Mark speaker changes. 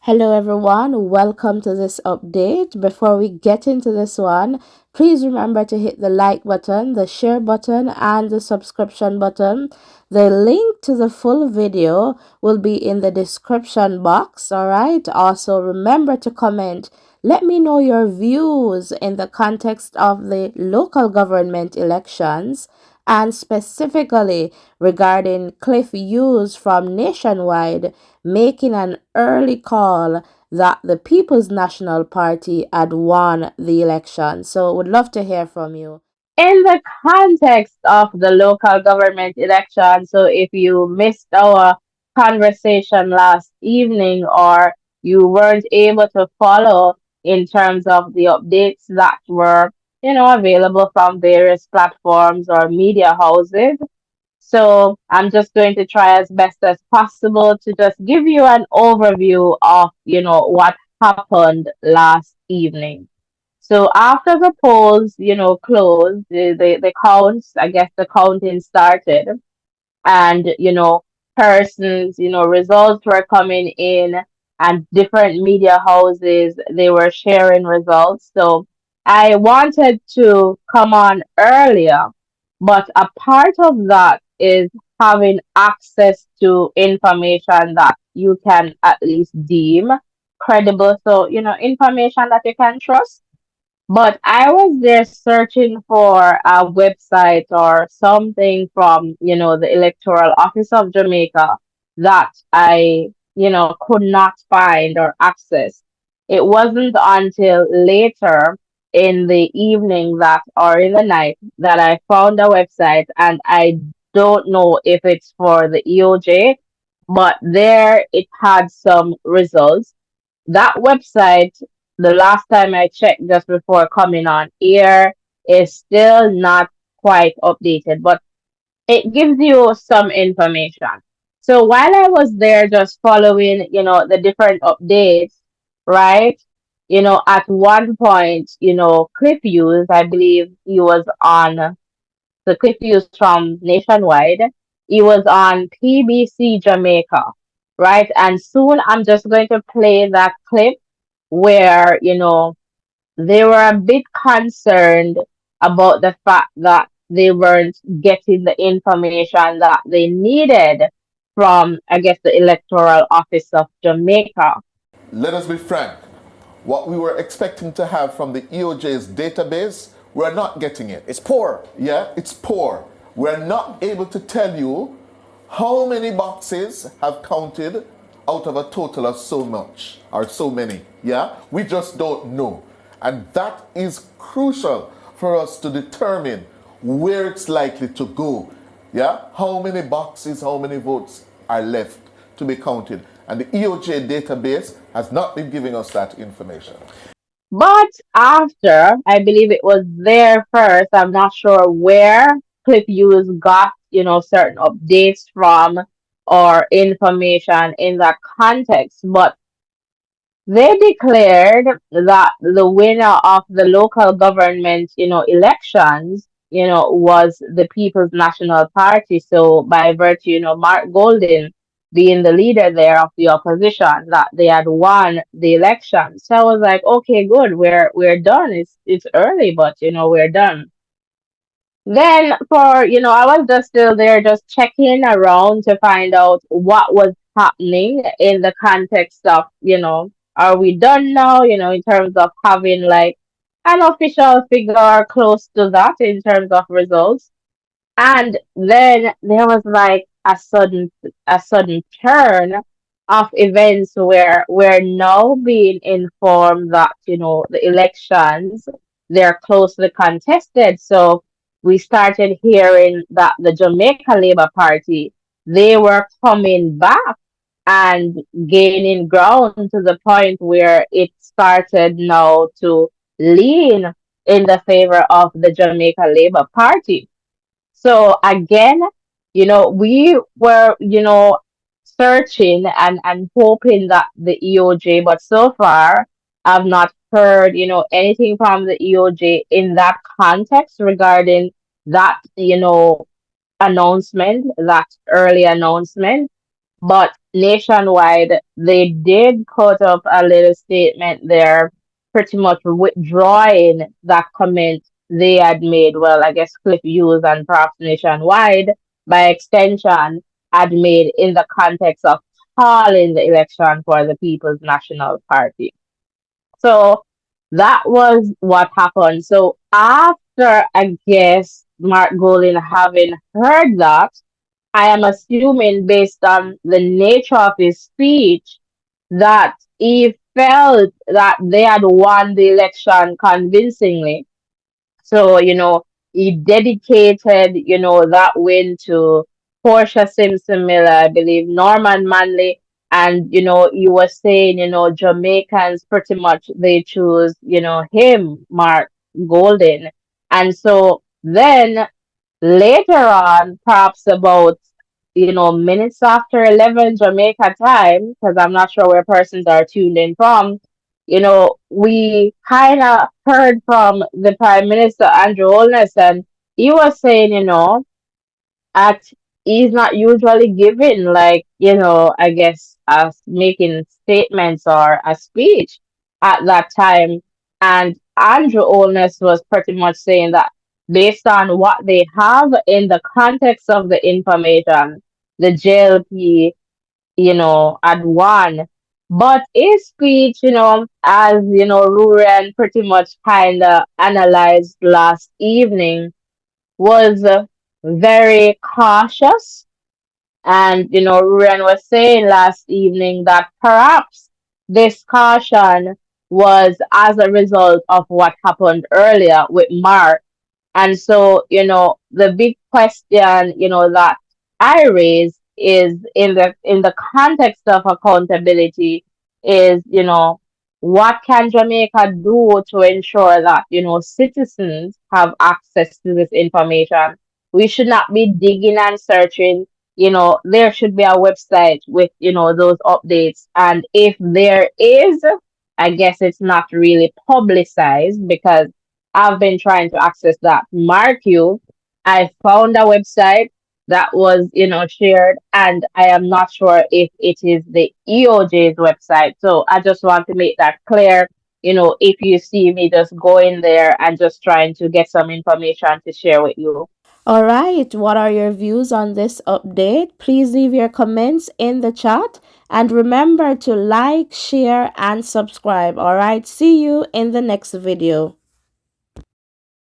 Speaker 1: Hello, everyone. Welcome to this update. Before we get into this one, please remember to hit the like button, the share button, and the subscription button. The link to the full video will be in the description box. All right. Also, remember to comment. Let me know your views in the context of the local government elections and specifically regarding Cliff Hughes from Nationwide making an early call that the People's National Party had won the election. So would love to hear from you. In the context of the local government election, so if you missed our conversation last evening or you weren't able to follow in terms of the updates that were available from various platforms or media houses, so I'm just going to try as best as possible to just give you an overview of, what happened last evening. So after the polls, closed, the counts, I guess the counting started, and persons, results were coming in, and different media houses, they were sharing results. So I wanted to come on earlier, but a part of that is having access to information that you can at least deem credible, so information that you can trust. But I was there searching for a website or something from, the Electoral Office of Jamaica that I, could not find or access. It wasn't until later in the evening that, or in the night, that I found a website, and I don't know if it's for the EOJ, but there it had some results. That website, the last time I checked just before coming on air, is still not quite updated, but it gives you some information. So while I was there just following, the different updates, right? At one point, Cliff Hughes, I believe he was on the Cliff Hughes from Nationwide. He was on PBC Jamaica, right? And soon I'm just going to play that clip where, they were a bit concerned about the fact that they weren't getting the information that they needed from, I guess, the Electoral Office of Jamaica.
Speaker 2: Let us be frank. What we were expecting to have from the EOJ's database, we're not getting it.
Speaker 3: It's poor.
Speaker 2: Yeah, it's poor. We're not able to tell you how many boxes have counted out of a total of so much or so many. Yeah, we just don't know. And that is crucial for us to determine where it's likely to go. Yeah, how many boxes, how many votes are left to be counted. And the EOJ database has not been giving us that information.
Speaker 1: But after, I believe it was there first, I'm not sure where Cliff Hughes got, certain updates from or information in that context, but they declared that the winner of the local government, elections, was the People's National Party. So by virtue, Mark Golden being the leader there of the opposition, that they had won the election. So I was like, okay, good, we're done. It's early, but we're done. Then for, I was just still there just checking around to find out what was happening in the context of, are we done now, in terms of having like an official figure close to that in terms of results. And then there was like a sudden turn of events where we're now being informed that, the elections, they're closely contested. So we started hearing that the Jamaica Labour Party, they were coming back and gaining ground to the point where it started now to lean in the favor of the Jamaica Labour Party. So again, we were, searching and hoping that the EOJ, but so far I've not heard, anything from the EOJ in that context regarding that, announcement, that early announcement. But nationwide, they did put up a little statement there, pretty much withdrawing that comment they had made. Well, I guess Cliff Hughes and perhaps nationwide, by extension, had made in the context of calling the election for the People's National Party. So that was what happened. So after, I guess, Mark Golding having heard that, I am assuming based on the nature of his speech that he felt that they had won the election convincingly. So, he dedicated, that win to Portia Simpson Miller, I believe, Norman Manley, and, he was saying, Jamaicans pretty much they choose, him, Mark Golden. And so then later on, perhaps about, minutes after 11 Jamaica time, because I'm not sure where persons are tuned in from, we kind of heard from the Prime Minister, Andrew Holness, and he was saying, at he's not usually given like I guess as making statements or a speech at that time, and Andrew Olness was pretty much saying that based on what they have in the context of the information, the JLP had won. But his speech, as Ruren pretty much kind of analyzed last evening, was very cautious. And, Ruren was saying last evening that perhaps this caution was as a result of what happened earlier with Mark. And so, the big question, that I raise is in the context of accountability is, what can Jamaica do to ensure that, citizens have access to this information? We should not be digging and searching. There should be a website with, those updates. And if there is, I guess it's not really publicized because I've been trying to access that. Mark you, I found a website that was, shared, and I am not sure if it is the EOJ's website. So I just want to make that clear. If you see me just going there and just trying to get some information to share with you. All right, what are your views on this update? Please leave your comments in the chat and remember to like, share, and subscribe. All right, see you in the next video.